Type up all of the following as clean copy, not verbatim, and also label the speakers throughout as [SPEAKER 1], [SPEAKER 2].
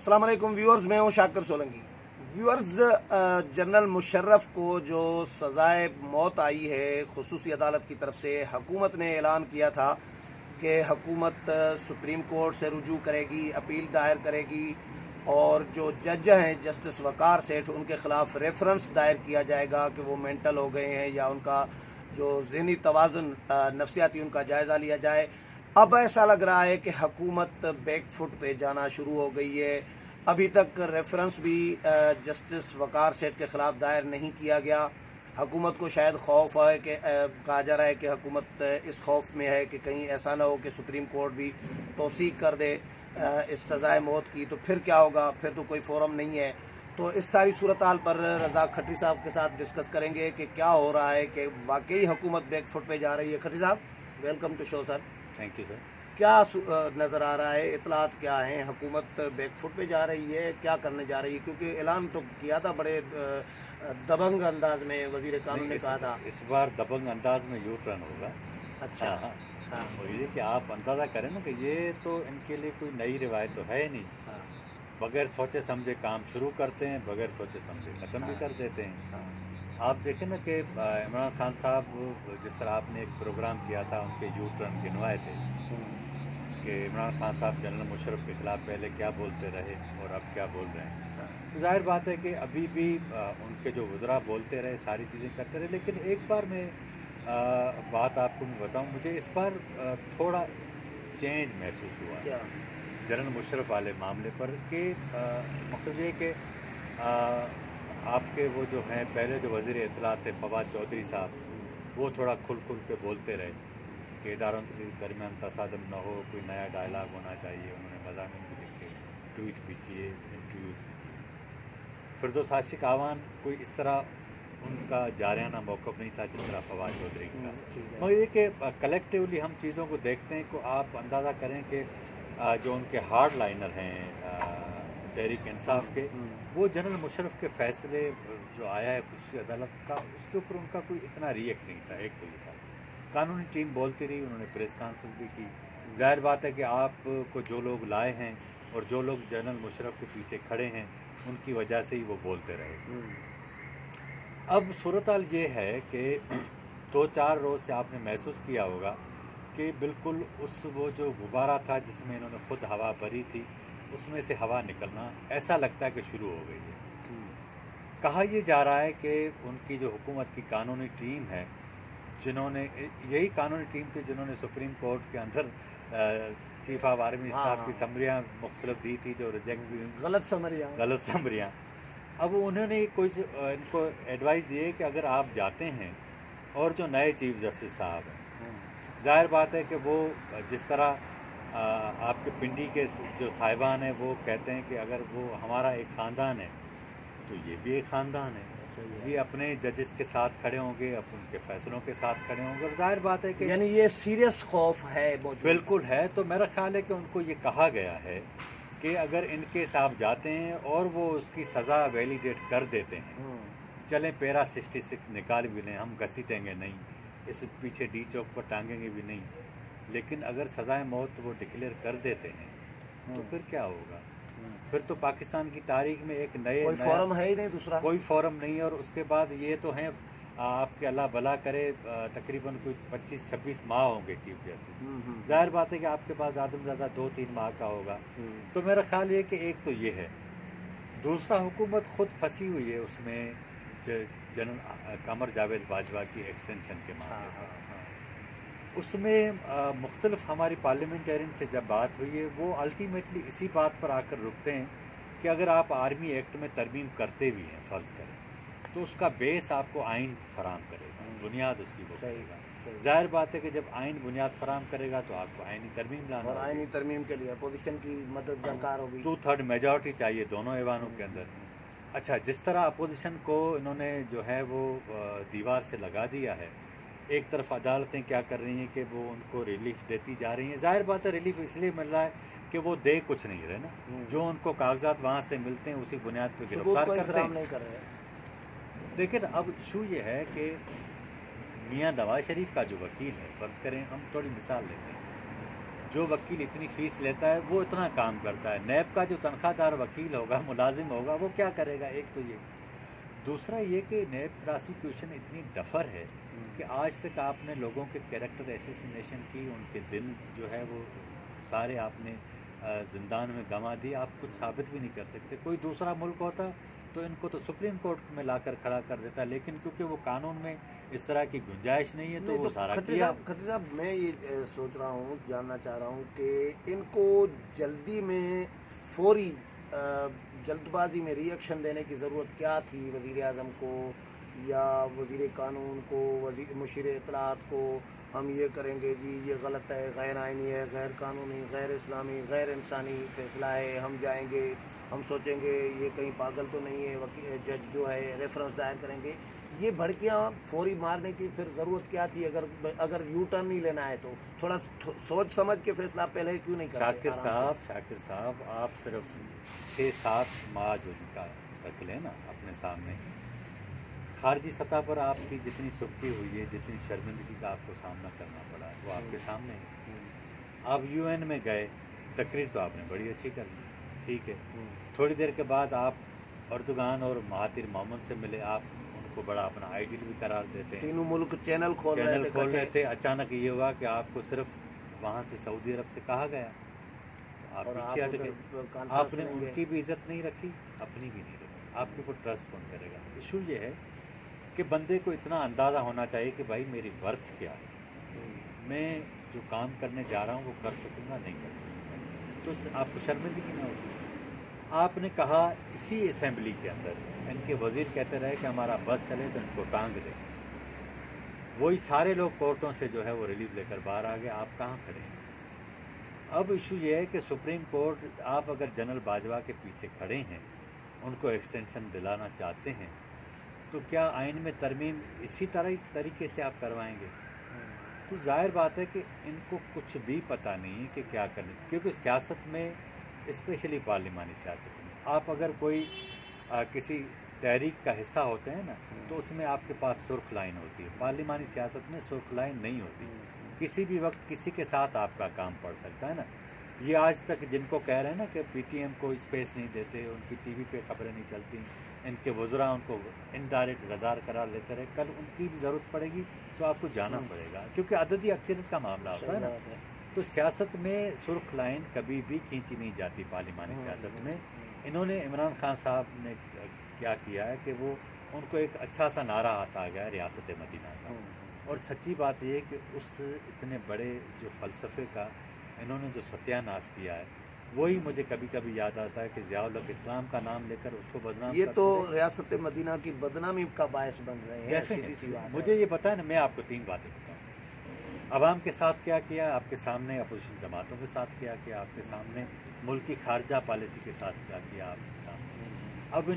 [SPEAKER 1] السلام علیکم ویورز، میں ہوں شاکر سولنگی۔ ویورز، جنرل مشرف کو جو سزائے موت آئی ہے خصوصی عدالت کی طرف سے، حکومت نے اعلان کیا تھا کہ حکومت سپریم کورٹ سے رجوع کرے گی، اپیل دائر کرے گی، اور جو جج ہیں جسٹس وقار سیٹھ ان کے خلاف ریفرنس دائر کیا جائے گا کہ وہ مینٹل ہو گئے ہیں یا ان کا جو ذہنی توازن نفسیاتی ان کا جائزہ لیا جائے۔ اب ایسا لگ رہا ہے کہ حکومت بیک فٹ پہ جانا شروع ہو گئی ہے۔ ابھی تک ریفرنس بھی جسٹس وقار سیٹھ کے خلاف دائر نہیں کیا گیا۔ حکومت کو شاید خوف ہے کہ کہا جا رہا ہے کہ حکومت اس خوف میں ہے کہ کہیں ایسا نہ ہو کہ سپریم کورٹ بھی توثیق کر دے اس سزائے موت کی، تو پھر کیا ہوگا، پھر تو کوئی فورم نہیں ہے۔ تو اس ساری صورتحال پر رضا کھٹری صاحب کے ساتھ ڈسکس کریں گے کہ کیا ہو رہا ہے، کہ واقعی حکومت بیک فٹ پہ جا رہی ہے۔ کھٹری صاحب، welcome to show sir.
[SPEAKER 2] Thank you sir.
[SPEAKER 1] کیا نظر آ رہا ہے، اطلاعات کیا ہیں؟ حکومت بیک فٹ پہ جا رہی ہے، کیا کرنے جا رہی ہے؟ کیونکہ اعلان تو کیا تھا بڑے دبنگ انداز میں، وزیر قانون نے کہا تھا
[SPEAKER 2] اس بار دبنگ انداز میں یو ٹرن ہوگا۔
[SPEAKER 1] اچھا، ہاں،
[SPEAKER 2] اور یہ کہ آپ اندازہ کریں نا کہ یہ تو ان کے لیے کوئی نئی روایت تو ہے ہی نہیں۔
[SPEAKER 1] ہاں،
[SPEAKER 2] بغیر سوچے سمجھے کام شروع کرتے ہیں، بغیر سوچے سمجھے ختم بھی کر دیتے ہیں۔
[SPEAKER 1] ہاں،
[SPEAKER 2] آپ دیکھیں نا کہ عمران خان صاحب جس طرح آپ نے ایک پروگرام کیا تھا، ان کے یو ٹرن گنوائے تھے کہ عمران خان صاحب جنرل مشرف کے خلاف پہلے کیا بولتے رہے اور اب کیا بول رہے ہیں۔ تو ظاہر بات ہے کہ ابھی بھی ان کے جو وزراء بولتے رہے، ساری چیزیں کرتے رہے، لیکن ایک بار میں بات آپ کو میں بتاؤں، مجھے اس بار تھوڑا چینج محسوس ہوا
[SPEAKER 1] کیا؟
[SPEAKER 2] جنرل مشرف والے معاملے پر، کہ مقصد یہ کہ آپ کے وہ جو ہیں پہلے جو وزیر اطلاعات تھے فواد چودھری صاحب، وہ تھوڑا کھل کھل کے بولتے رہے کہ اداروں کے درمیان تصادم نہ ہو، کوئی نیا ڈائلاگ ہونا چاہیے۔ انہوں نے مضامین بھی لکھے، ٹویٹ بھی کیے، انٹرویوز بھی کیے۔ فردوس عاشق آوان کوئی اس طرح ان کا جارحانہ موقف نہیں تھا جس طرح فواد چودھری کا۔ مگر یہ کہ کلیکٹیولی ہم چیزوں کو دیکھتے ہیں، کہ آپ اندازہ کریں کہ جو ان کے ہارڈ لائنر ہیں تحریک انصاف کے، وہ جنرل مشرف کے فیصلے جو آیا ہے خصوصی عدالت کا، اس کے اوپر ان کا کوئی اتنا ریئیکٹ نہیں تھا۔ ایک تو یہ تھا، قانونی ٹیم بولتی رہی، انہوں نے پریس کانفرنس بھی کی۔ ظاہر بات ہے کہ آپ کو جو لوگ لائے ہیں اور جو لوگ جنرل مشرف کے پیچھے کھڑے ہیں، ان کی وجہ سے ہی وہ بولتے رہے۔ اب صورتحال یہ ہے کہ 2-4 روز سے آپ نے محسوس کیا ہوگا کہ بالکل وہ جو غبارہ تھا جس میں انہوں نے خود ہوا بھری تھی، اس میں سے ہوا نکلنا ایسا لگتا ہے کہ شروع ہو گئی ہے۔ کہا یہ جا رہا ہے کہ ان کی جو حکومت کی قانونی ٹیم ہے، جنہوں نے یہی قانونی ٹیم تھی جنہوں نے سپریم کورٹ کے اندر چیف آف آرمی اسٹاف کی سمریاں مختلف دی تھی جو ریجیکٹ بھی،
[SPEAKER 1] غلط سمریاں۔
[SPEAKER 2] اب انہوں نے ان کو ایڈوائز دی ہے کہ اگر آپ جاتے ہیں، اور جو نئے چیف جسٹس صاحب ہیں، ظاہر بات ہے کہ وہ جس طرح آپ کے پنڈی کے جو صاحبان ہیں وہ کہتے ہیں کہ اگر وہ ہمارا ایک خاندان ہے تو یہ بھی ایک خاندان ہے، یہ اپنے ججز کے ساتھ کھڑے ہوں گے، ان کے فیصلوں کے ساتھ کھڑے ہوں گے، اور ظاہر بات ہے کہ
[SPEAKER 1] یعنی یہ سیریس خوف ہے موجود۔
[SPEAKER 2] بالکل ہے۔ تو میرا خیال ہے کہ ان کو یہ کہا گیا ہے کہ اگر ان کے صاحب جاتے ہیں اور وہ اس کی سزا ویلیڈیٹ کر دیتے ہیں، چلیں پیرا 66 نکال بھی لیں، ہم گھسیٹیں گے نہیں، اس پیچھے ڈی چوک پر ٹانگیں گے بھی نہیں، لیکن اگر سزائے موت وہ ڈکلیئر کر دیتے ہیں تو پھر کیا ہوگا؟ پھر تو پاکستان کی تاریخ میں ایک
[SPEAKER 1] کوئی فورم ہے ہی نہیں، دوسرا
[SPEAKER 2] کوئی فورم نہیں۔ اور اس کے بعد یہ تو ہیں، آپ کے اللہ بھلا کرے، تقریباً کوئی 25-26 ماہ ہوں گے چیف جسٹس۔ ظاہر بات ہے کہ آپ کے پاس زیادہ سے زیادہ 2-3 ماہ کا ہوگا۔ تو میرا خیال یہ کہ ایک تو یہ ہے، دوسرا حکومت خود پھنسی ہوئی ہے اس میں جنرل قمر جاوید باجوہ کی ایکسٹینشن کے معاملے پر۔ اس میں مختلف ہماری پارلیمنٹرین سے جب بات ہوئی ہے، وہ الٹیمیٹلی اسی بات پر آ کر رکتے ہیں کہ اگر آپ آرمی ایکٹ میں ترمیم کرتے بھی ہیں، فرض کریں، تو اس کا بیس آپ کو آئین فراہم کرے گا، بنیاد اس کی وہ کرے گا۔ ظاہر بات ہے کہ جب آئین بنیاد فراہم کرے گا تو آپ کو آئینی ترمیم لانا
[SPEAKER 1] اور آئینی ترمیم کے لیے اپوزیشن کی مدد درکار ہوگی۔
[SPEAKER 2] 2/3 میجورٹی چاہیے دونوں ایوانوں کے اندر۔ اچھا، جس طرح اپوزیشن کو انہوں نے جو ہے وہ دیوار سے لگا دیا ہے، ایک طرف عدالتیں کیا کر رہی ہیں کہ وہ ان کو ریلیف دیتی جا رہی ہیں۔ ظاہر بات ہے ریلیف اس لیے مل رہا ہے کہ وہ دے کچھ نہیں رہے نا، جو ان کو کاغذات وہاں سے ملتے ہیں اسی بنیاد پہ گرفتار کرتے ہیں۔
[SPEAKER 1] نہیں کر رہے۔
[SPEAKER 2] لیکن اب ایشو یہ ہے کہ میاں نواز شریف کا جو وکیل ہے، فرض کریں ہم تھوڑی مثال لیتے ہیں، جو وکیل اتنی فیس لیتا ہے وہ اتنا کام کرتا ہے. نیب کا جو تنخواہ دار وکیل ہوگا، ملازم ہوگا، وہ کیا کرے گا؟ ایک تو یہ. دوسرا یہ کہ نیب پراسیکیوشن اتنی ڈفر ہے کہ آج تک آپ نے لوگوں کے کیریکٹر ایسیسینیشن کی، ان کے دل جو ہے وہ سارے آپ نے زندان میں گنوا دی. آپ کچھ ثابت بھی نہیں کر سکتے. کوئی دوسرا ملک ہوتا تو ان کو تو سپریم کورٹ میں لا کر کھڑا کر دیتا، لیکن کیونکہ وہ قانون میں اس طرح کی گنجائش نہیں ہے تو وہ سارا کیا.
[SPEAKER 1] کھٹری صاحب میں یہ سوچ رہا ہوں، جاننا چاہ رہا ہوں کہ ان کو جلدی میں فوری جلد بازی میں ری ایکشن دینے کی ضرورت کیا تھی وزیر اعظم کو یا وزیر قانون کو، مشیر اطلاعات کو؟ ہم یہ کریں گے جی، یہ غلط ہے، غیر آئینی ہے، غیر قانونی، غیر اسلامی، غیر انسانی فیصلہ ہے، ہم جائیں گے، ہم سوچیں گے یہ کہیں پاگل تو نہیں ہے، جج جو ہے ریفرنس دائر کریں گے. یہ بھڑکیاں فوری مارنے کی پھر ضرورت کیا تھی؟ اگر یو ٹرن نہیں لینا ہے تو تھوڑا سوچ سمجھ کے فیصلہ پہلے کیوں نہیں کرتے؟
[SPEAKER 2] شاکر صاحب آپ صرف 6-7 ماہ جو ان کا رکھ لیں نا اپنے سامنے. خارجی سطح پر آپ کی جتنی سبکی ہوئی ہے، جتنی شرمندگی کا آپ کو سامنا کرنا پڑا ہے، وہ آپ کے سامنے ہے. آپ یو این میں گئے، تقریر تو آپ نے بڑی اچھی کر لی، ٹھیک ہے. تھوڑی دیر کے بعد آپ اردوغان اور مہاتیر محمد سے ملے. آپ ان کو بڑا اپنا آئیڈیل بھی قرار دیتے ہیں.
[SPEAKER 1] تینوں ملک چینل کھول
[SPEAKER 2] رہے تھے. اچانک یہ ہوا کہ آپ کو صرف وہاں سے سعودی عرب سے کہا گیا، آپ پیچھے ہٹ گئے. آپ نے ان کی بھی عزت نہیں رکھی، اپنی بھی نہیں رکھی. آپ کے اوپر ٹرسٹ کون کرے گا؟ ایشو یہ ہے کہ بندے کو اتنا اندازہ ہونا چاہیے کہ بھائی میری ورتھ کیا ہے، میں جو کام کرنے جا رہا ہوں وہ کر سکوں گا نہیں کر سکوں گا، تو آپ کو شرمندگی نہ ہوگی. آپ نے کہا اسی اسمبلی کے اندر ان کے وزیر کہتے رہے کہ ہمارا بس چلے تو ان کو ٹانگ دے. وہی سارے لوگ کورٹوں سے جو ہے وہ ریلیف لے کر باہر آ گئے. آپ کہاں کھڑے ہیں؟ اب ایشو یہ ہے کہ سپریم کورٹ، آپ اگر جنرل باجوہ کے پیچھے کھڑے ہیں، ان کو ایکسٹینشن دلانا چاہتے ہیں، تو کیا آئین میں ترمیم اسی طریقے سے آپ کروائیں گے؟ تو ظاہر بات ہے کہ ان کو کچھ بھی پتہ نہیں ہے کہ کیا کریں. کیونکہ سیاست میں، اسپیشلی پارلیمانی سیاست میں، آپ اگر کوئی کسی تحریک کا حصہ ہوتے ہیں نا تو اس میں آپ کے پاس سرخ لائن ہوتی ہے. پارلیمانی سیاست میں سرخ لائن نہیں ہوتی. کسی بھی وقت کسی کے ساتھ آپ کا کام پڑ سکتا ہے نا. یہ آج تک جن کو کہہ رہے ہیں نا کہ پی ٹی ایم کو اسپیس نہیں دیتے، ان کی ٹی وی پہ خبریں نہیں چلتی، ان کے وزراء ان کو انڈائریکٹ غدار قرار لیتے رہے، کل ان کی بھی ضرورت پڑے گی تو آپ کو جانا پڑے گا، کیونکہ عددی اکثریت کا معاملہ ہوتا ہے نا. تو سیاست میں سرخ لائن کبھی بھی کھینچی نہیں جاتی پارلیمانی سیاست میں. انہوں نے، عمران خان صاحب نے کیا کیا ہے کہ وہ ان کو ایک اچھا سا نعرہ آتا گیا ریاست مدینہ کا. اور سچی بات یہ کہ اس اتنے بڑے جو فلسفے کا انہوں نے جو ستیہ ناش کیا ہے، وہی مجھے کبھی کبھی یاد آتا ہے کہ ضیاء الحق اسلام کا نام لے کر اس کو بدنام
[SPEAKER 1] یہ تو ریاست مدینہ کی بدنامی کا باعث بن رہے ہیں.
[SPEAKER 2] مجھے یہ پتا ہے نا، میں آپ کو 3 باتیں بتاؤں. عوام کے ساتھ کیا کیا، آپ کے سامنے اپوزیشن جماعتوں کے ساتھ کیا کیا، آپ کے سامنے ملک کی خارجہ پالیسی کے ساتھ کیا کیا، آپ کے سامنے اب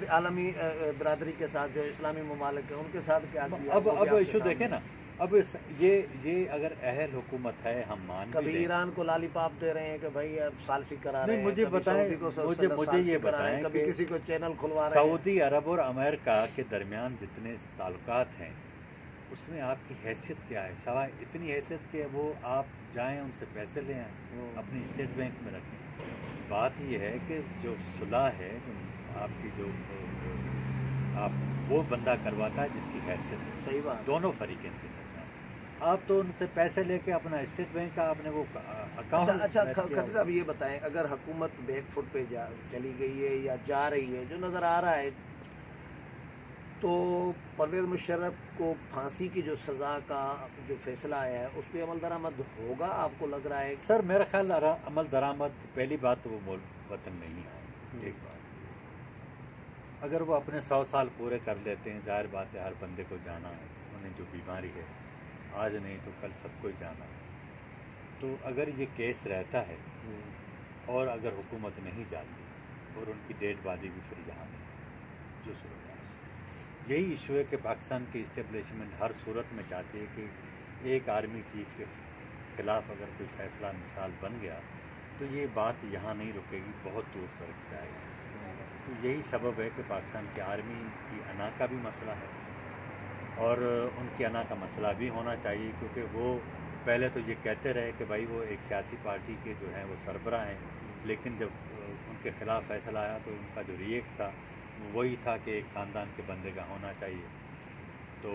[SPEAKER 1] عالمی برادری کے ساتھ جو اسلامی ممالک ہیں ان کے ساتھ کیا کیا.
[SPEAKER 2] اب ایشو دیکھیں نا، اب یہ اگر اہل حکومت ہے، ہم مان
[SPEAKER 1] کبھی ایران کو لالی پاپ دے رہے ہیں کہ بھائی اب ثالثی کرا رہے ہیں،
[SPEAKER 2] مجھے یہ بتائیں
[SPEAKER 1] کبھی کسی کو چینل کھلوا رہے ہیں.
[SPEAKER 2] سعودی عرب اور امریکہ کے درمیان جتنے تعلقات ہیں اس میں آپ کی حیثیت کیا ہے، سوائے اتنی حیثیت کہ وہ آپ جائیں ان سے پیسے لے آئیں، اپنی اسٹیٹ بینک میں رکھیں. بات یہ ہے کہ جو صلح ہے، جو آپ کی جو آپ وہ بندہ کرواتا ہے جس کی حیثیت ہے.
[SPEAKER 1] صحیح بات.
[SPEAKER 2] دونوں فریقین کے درمیان آپ تو ان سے پیسے لے کے اپنا اسٹیٹ بینک کا آپ نے وہ اکاؤنٹ.
[SPEAKER 1] اچھا کھٹر صاحب یہ بتائیں، اگر حکومت بیک فٹ پہ چلی گئی ہے یا جا رہی ہے، جو نظر آ رہا ہے، تو پرویز مشرف کو پھانسی کی جو سزا کا جو فیصلہ آیا ہے اس پہ عمل درآمد ہوگا؟ آپ کو لگ رہا ہے؟
[SPEAKER 2] سر میرا خیال عمل درآمد، پہلی بات تو وہ وطن نہیں آئے. ایک بات اگر وہ اپنے 100 سال پورے کر لیتے ہیں، ظاہر بات ہے ہر بندے کو جانا ہے، انہیں جو بیماری ہے آج نہیں تو کل سب کو جانا ہے. تو اگر یہ کیس رہتا ہے اور اگر حکومت نہیں جاتی اور ان کی ڈیڈ باڈی بھی پھر یہاں نہیں، جو صورت ہے یہی ایشو ہے کہ پاکستان کی اسٹیبلشمنٹ ہر صورت میں چاہتی ہے کہ ایک آرمی چیف کے خلاف اگر کوئی فیصلہ مثال بن گیا تو یہ بات یہاں نہیں رکے گی، بہت دور تک جائے گی. تو یہی سبب ہے کہ پاکستان کی آرمی کی انا کا بھی مسئلہ ہے اور ان کی انا کا مسئلہ بھی ہونا چاہیے، کیونکہ وہ پہلے تو یہ کہتے رہے کہ بھائی وہ ایک سیاسی پارٹی کے جو ہیں وہ سربراہ ہیں، لیکن جب ان کے خلاف فیصلہ آیا تو ان کا جو ریئیکٹ تھا وہی تھا کہ ایک خاندان کے بندے کا ہونا چاہیے. تو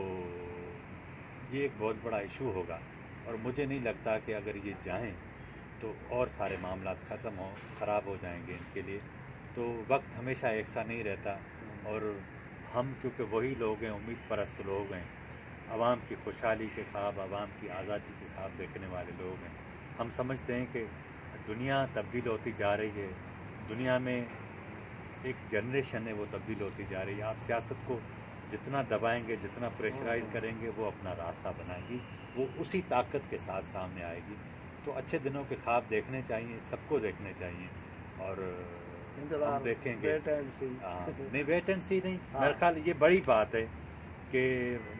[SPEAKER 2] یہ ایک بہت بڑا ایشو ہوگا، اور مجھے نہیں لگتا کہ اگر یہ جائیں تو اور سارے معاملات ختم خراب ہو جائیں گے ان کے لیے. تو وقت ہمیشہ ایک سا نہیں رہتا، اور ہم کیونکہ وہی لوگ ہیں، امید پرست لوگ ہیں، عوام کی خوشحالی کے خواب، عوام کی آزادی کے خواب دیکھنے والے لوگ ہیں. ہم سمجھتے ہیں کہ دنیا تبدیل ہوتی جا رہی ہے، دنیا میں ایک جنریشن ہے وہ تبدیل ہوتی جا رہی ہے. آپ سیاست کو جتنا دبائیں گے، جتنا پریشرائز کریں گے، وہ اپنا راستہ بنائے گی، وہ اسی طاقت کے ساتھ سامنے آئے گی. تو اچھے دنوں کے خواب دیکھنے چاہیے، سب کو دیکھنے چاہیے، اور ہم دیکھیں گے.
[SPEAKER 1] ویٹ اینڈ سی.
[SPEAKER 2] نہیں، ویٹ اینڈ سی نہیں، میرے خیال یہ بڑی بات ہے کہ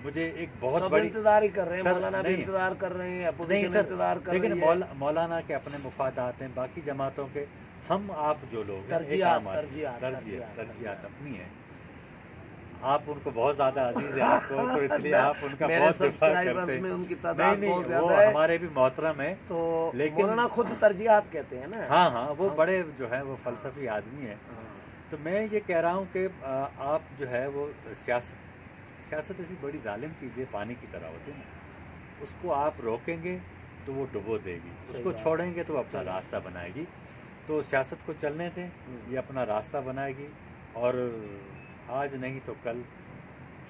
[SPEAKER 2] مجھے ایک بہت
[SPEAKER 1] سب
[SPEAKER 2] بڑی
[SPEAKER 1] انتظار ہی کر رہے ہیں،
[SPEAKER 2] سر،
[SPEAKER 1] مولانا بھی
[SPEAKER 2] نہیں،
[SPEAKER 1] انتظار کر رہے ہیں،
[SPEAKER 2] نہیں
[SPEAKER 1] اپوزیشن
[SPEAKER 2] سر،
[SPEAKER 1] انتظار کر
[SPEAKER 2] لیکن
[SPEAKER 1] رہی ہے.
[SPEAKER 2] مولانا کے اپنے مفادات ہیں، باقی جماعتوں کے، ہم آپ جو لوگ ہیں، ایک
[SPEAKER 1] ترجیحات
[SPEAKER 2] عام آدمی،
[SPEAKER 1] ترجیحات
[SPEAKER 2] ترجیحات اپنی ہیں. آپ ان کو بہت زیادہ عزیز ہیں آپ کو، تو اس لیے آپ ان کا
[SPEAKER 1] میرے
[SPEAKER 2] بہت دفاع
[SPEAKER 1] سبسکرائبرز
[SPEAKER 2] کرتے
[SPEAKER 1] میں
[SPEAKER 2] ہیں.
[SPEAKER 1] ان کی تعداد
[SPEAKER 2] نہیں
[SPEAKER 1] بہت
[SPEAKER 2] نہیں، وہ
[SPEAKER 1] زیادہ ہے،
[SPEAKER 2] ہمارے بھی محترم ہیں،
[SPEAKER 1] تو
[SPEAKER 2] لیکن
[SPEAKER 1] مولانا خود ترجیحات کہتے ہیں نا.
[SPEAKER 2] ہاں ہاں، وہ بڑے جو ہیں وہ فلسفی آدمی ہیں.
[SPEAKER 1] ہاں.
[SPEAKER 2] تو میں یہ کہہ رہا ہوں کہ آپ جو ہے وہ سیاست ایسی بڑی ظالم چیز ہے، پانی کی طرح ہوتی ہے نا. اس کو آپ روکیں گے تو وہ ڈبو دے گی، اس
[SPEAKER 1] صحیح
[SPEAKER 2] کو
[SPEAKER 1] بات.
[SPEAKER 2] چھوڑیں گے تو وہ اپنا راستہ بنائے گی. تو سیاست کو چلنے دیں، یہ اپنا راستہ بنائے گی، اور آج نہیں تو کل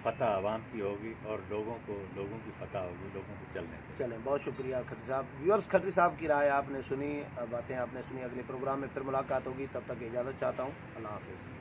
[SPEAKER 2] فتح عوام کی ہوگی، اور لوگوں کی فتح ہوگی، لوگوں کو چلنے دیں.
[SPEAKER 1] چلیں، بہت شکریہ کھٹری صاحب. ویورز، کھٹری صاحب کی رائے آپ نے سنی، باتیں آپ نے سنی. اگلے پروگرام میں پھر ملاقات ہوگی، تب تک اجازت چاہتا ہوں. اللہ حافظ.